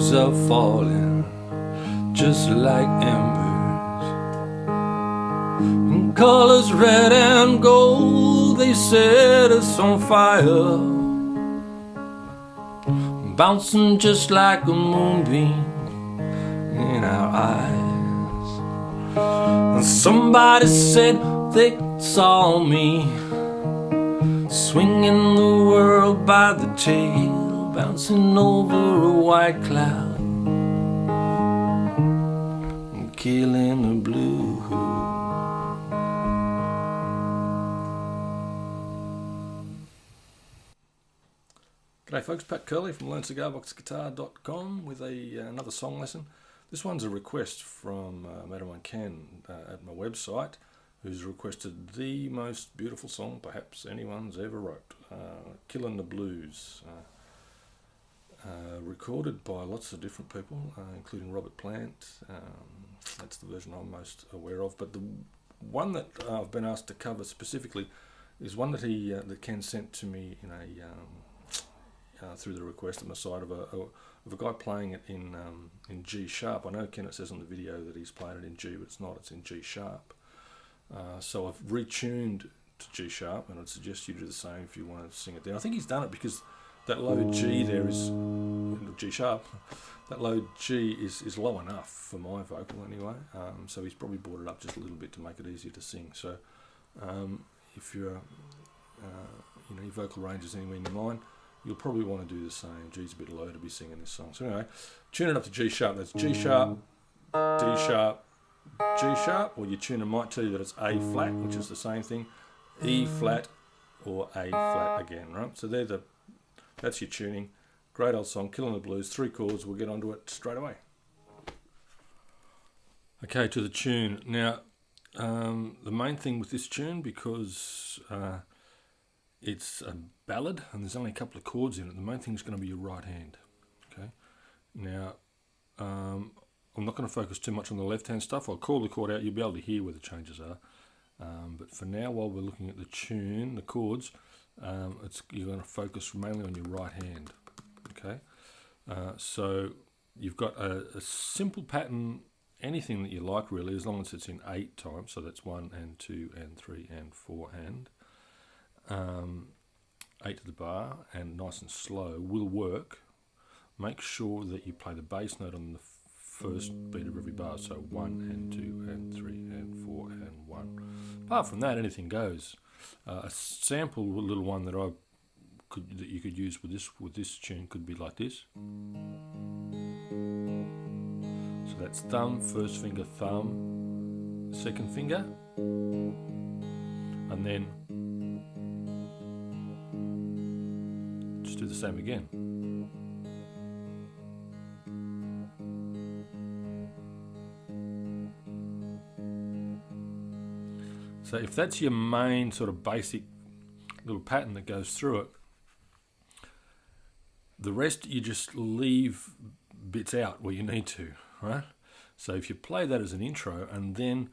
leaves are falling just like embers, in colors red and gold. They set us on fire, bouncing just like a moonbeam in our eyes. And somebody said they saw me swinging the world by the tail, bouncing over a white cloud and killing the blue. G'day folks, Pat Curley from LearnCigarBoxGuitar.com with another song lesson. This one's a request from Madam Ken at my website, who's requested the most beautiful song perhaps anyone's ever wrote, Killin' the Blues, recorded by lots of different people, including Robert Plant. That's the version I'm most aware of, but the one that I've been asked to cover specifically is one that that Ken sent to me in through the request on the side of a guy playing it in G sharp. I know Ken, it says on the video that he's playing it in G, but it's not, it's in G sharp. So I've retuned to G sharp, and I'd suggest you do the same if you want to sing it there. I think he's done it because that low G there is G sharp. That low G is low enough for my vocal anyway. So he's probably brought it up just a little bit to make it easier to sing. So if you're your vocal range is anywhere near mine, you'll probably want to do the same. G's a bit low to be singing this song. So anyway, tune it up to G sharp. That's G sharp, D sharp, G sharp, or your tuner might tell you that it's A flat, which is the same thing, E flat or A flat again, right? So that's your tuning. Great old song, Killin' the Blues, 3 chords. We'll get onto it straight away. Okay, to the tune. Now, the main thing with this tune, because it's a ballad and there's only a couple of chords in it, the main thing is going to be your right hand. Okay. Now, I'm not going to focus too much on the left-hand stuff. I'll call the chord out. You'll be able to hear where the changes are. But for now, while we're looking at the tune, the chords, you're going to focus mainly on your right hand. Okay. So you've got a simple pattern, anything that you like really, as long as it's in 8 times. So that's 1 and 2 and 3 and 4 and 8 to the bar, and nice and slow will work. Make sure that you play the bass note on the first beat of every bar, so 1 and 2 and 3 and 4 and 1. Apart from that, anything goes. A sample little one that you could use with this tune could be like this. So that's thumb, first finger, thumb, second finger, and then just do the same again. So if that's your main sort of basic little pattern that goes through it, the rest you just leave bits out where you need to, right? So if you play that as an intro, and then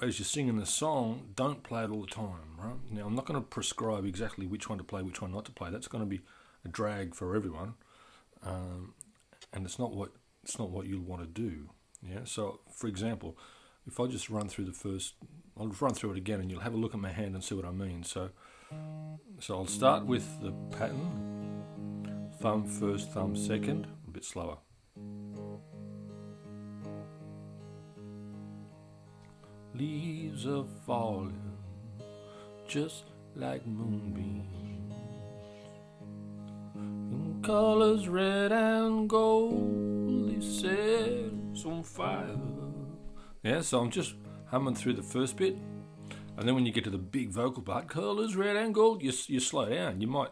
as you're singing the song, don't play it all the time, right? Now, I'm not going to prescribe exactly which one to play, which one not to play. That's going to be a drag for everyone, and it's not what you'll want to do. Yeah. So, for example, if I just run through I'll run through it again, and you'll have a look at my hand and see what I mean. So I'll start with the pattern: thumb first, thumb second, a bit slower. Leaves are falling just like moonbeams, in colors red and gold. They set us on fire. Yeah, so I'm just humming through the first bit, and then when you get to the big vocal part, colors red and gold, you slow down. You might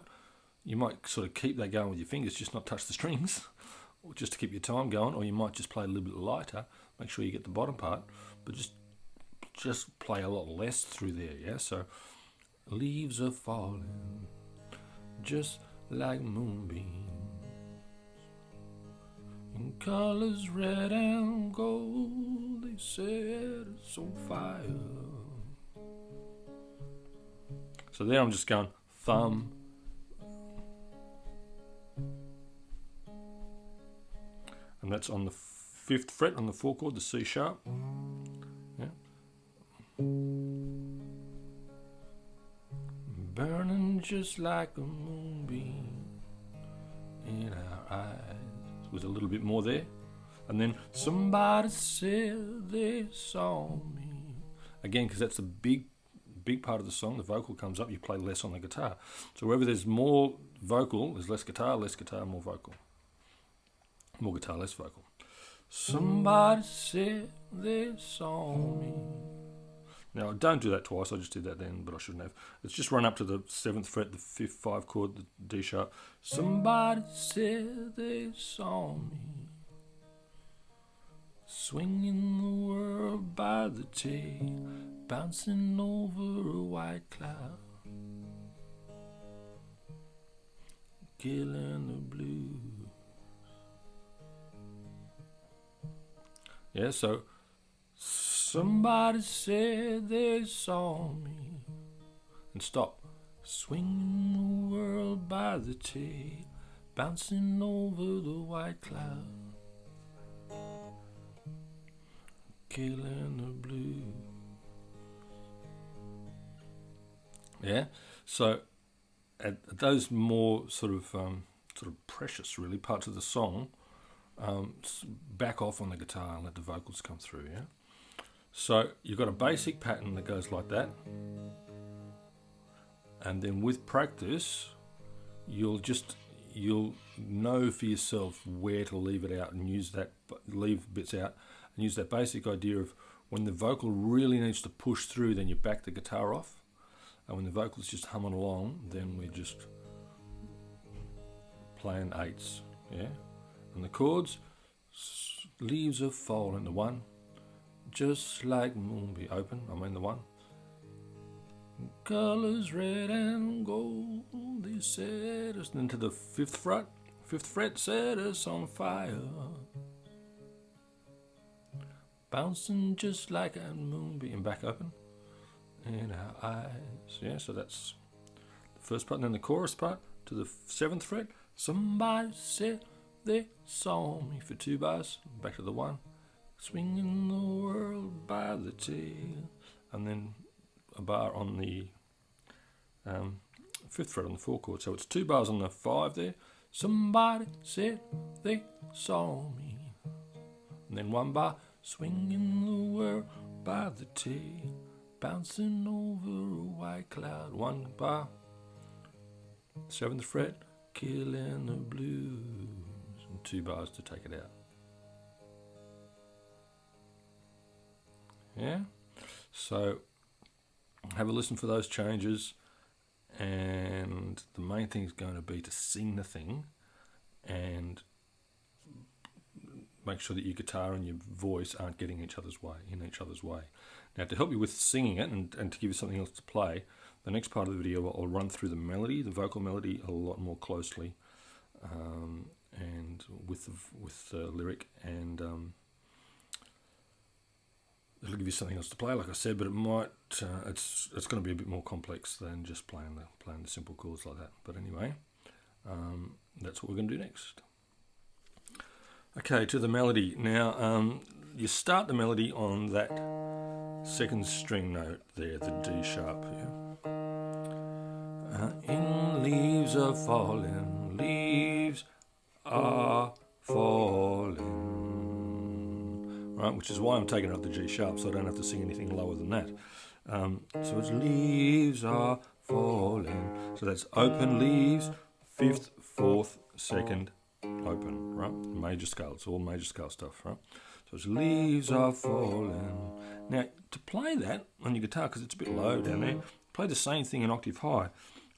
sort of keep that going with your fingers, just not touch the strings, or just to keep your time going, or you might just play a little bit lighter. Make sure you get the bottom part, but just play a lot less through there. Yeah, so leaves are falling just like moonbeams, in colors red and gold. They set us on fire. So there I'm just going thumb, and that's on the 5th fret on the 4 chord, the C sharp. Yeah. Burning just like a moonbeam in our eyes. With a little bit more there. And then somebody said they saw me. Again, because that's the big part of the song. The vocal comes up, you play less on the guitar. So wherever there's more vocal, there's less guitar, more vocal. More guitar, less vocal. Somebody said they saw me. Now, don't do that twice. I just did that then, but I shouldn't have. Let's just run up to the 7th fret, the 5th 5 chord, the D sharp. Somebody said they saw me, swinging the world by the tail, bouncing over a white cloud, killing the blues. Yeah, so somebody said they saw me, and stop. Swinging the world by the tail, bouncing over the white cloud, killing the blues. Yeah, so at those more sort of precious, really, parts of the song, back off on the guitar and let the vocals come through. Yeah. So you've got a basic pattern that goes like that, and then with practice, you'll know for yourself where to leave it out and leave bits out, and use that basic idea of when the vocal really needs to push through, then you back the guitar off, and when the vocal's just humming along, then we're just playing 8s. Yeah, and the chords, leaves are falling, the 1. Just like moonbeam, open, the 1. Colors red and gold, they set us into the 5th fret, set us on fire, bouncing just like a moonbeam, back open in our eyes. Yeah, so that's the first part, and then the chorus part to the 7th fret. Somebody said they saw me, for 2 bars, back to the 1. Swinging the world by the tail, and then a bar on the 5th fret on the 4 chord. So it's 2 bars on the 5 there. Somebody said they saw me, and then 1 bar. Swinging the world by the tail, bouncing over a white cloud. 1 bar. 7th fret, killing the blues, and 2 bars to take it out. Yeah, so have a listen for those changes, and the main thing is going to be to sing the thing and make sure that your guitar and your voice aren't getting in each other's way. Now, to help you with singing it and to give you something else to play, the next part of the video I'll run through the melody, the vocal melody, a lot more closely, and with the lyric, and it'll give you something else to play, like I said, but it might it's going to be a bit more complex than just playing the simple chords like that. But anyway, that's what we're going to do next. Okay, to the melody. Now, you start the melody on that 2nd string note there, the D sharp. Yeah. In leaves are falling, leaves are falling. Right, which is why I'm taking up the G sharp, so I don't have to sing anything lower than that. So it's leaves are falling. So that's open leaves, 5th, 4th, 2nd, open, right? Major scale, it's all major scale stuff, right? So it's leaves are falling. Now, to play that on your guitar, because it's a bit low down there, play the same thing an octave high.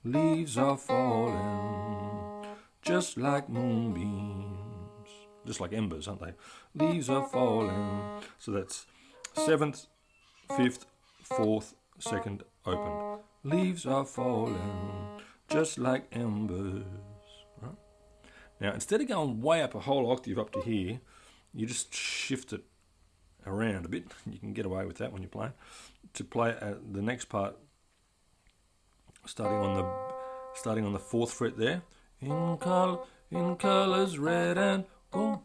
Leaves are falling, just like moonbeams, just like embers, aren't they? Leaves are falling. So that's 7th, 5th, 4th, 2nd, open. Leaves are falling, just like embers. Right? Now, instead of going way up a whole octave up to here, you just shift it around a bit. You can get away with that when you're playing. To play the next part, starting on the 4th fret there. In colors red and gold.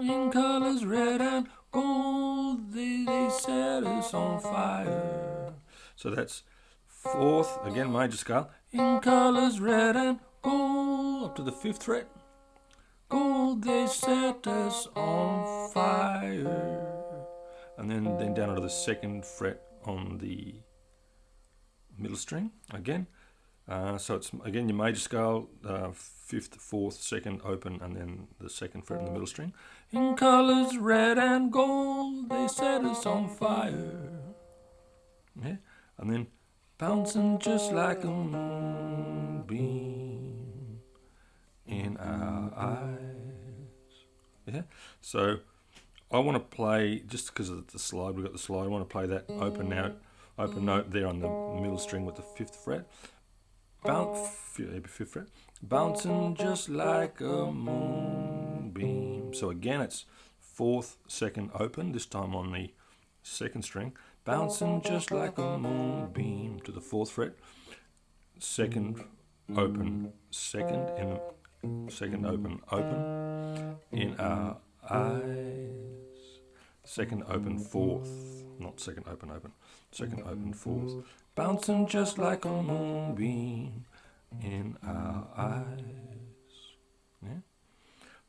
in colours red and gold, they set us on fire. So that's fourth, again major scale, in colours red and gold, up to the 5th fret. Gold, they set us on fire. And then down onto the 2nd fret on the middle string again. So it's again your major scale, 5th, 4th, 2nd open, and then the 2nd fret in the middle string. In colours red and gold, they set us on fire. Yeah, and then bouncing just like a moonbeam in our eyes. Yeah, so I want to play, just because of the slide, we've got the slide, I want to play that open note there on the middle string with the 5th fret. 5th fret. Bouncing just like a moonbeam. So again, it's 4th, 2nd open, this time on the 2nd string. Bouncing just like a moonbeam to the 4th fret. 2nd open, 2nd in 2nd open, in our eyes. 2nd open, 4th, not 2nd open, 2nd open, 4th. Bouncing just like a moonbeam in our eyes. Yeah.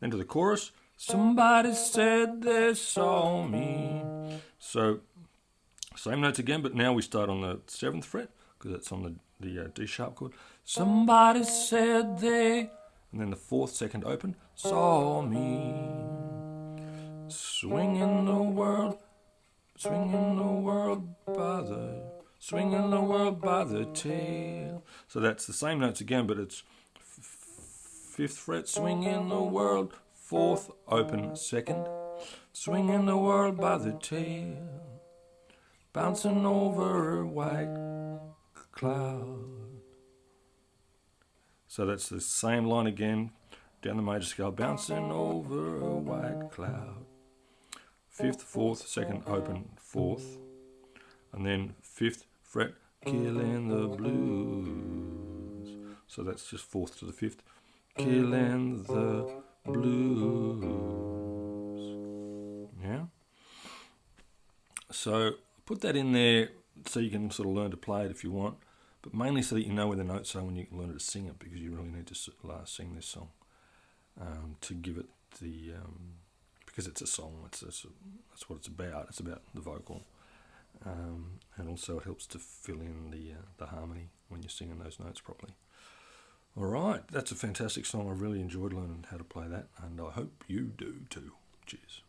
Then to the chorus. Somebody said they saw me. So same notes again, but now we start on the 7th fret because that's on the D sharp chord. Somebody said they, and then the 4th, 2nd open, saw me swinging the world by the tail. So that's the same notes again, but it's 5th fret, swinging the world, 4th open, 2nd, swinging the world by the tail, bouncing over a white cloud. So that's the same line again, down the major scale, bouncing over a white cloud. 5th, 4th, 2nd open, 4th, and then 5th fret, killing the blues. So that's just 4th to the 5th, killing the blues. Yeah. So put that in there so you can sort of learn to play it if you want, but mainly so that you know where the notes are when you can learn to sing it, because you really need to sing this song to give it the because it's a song. That's what it's about. It's about the vocal, and also it helps to fill in the harmony when you're singing those notes properly. All right, that's a fantastic song. I really enjoyed learning how to play that, and I hope you do too. Cheers.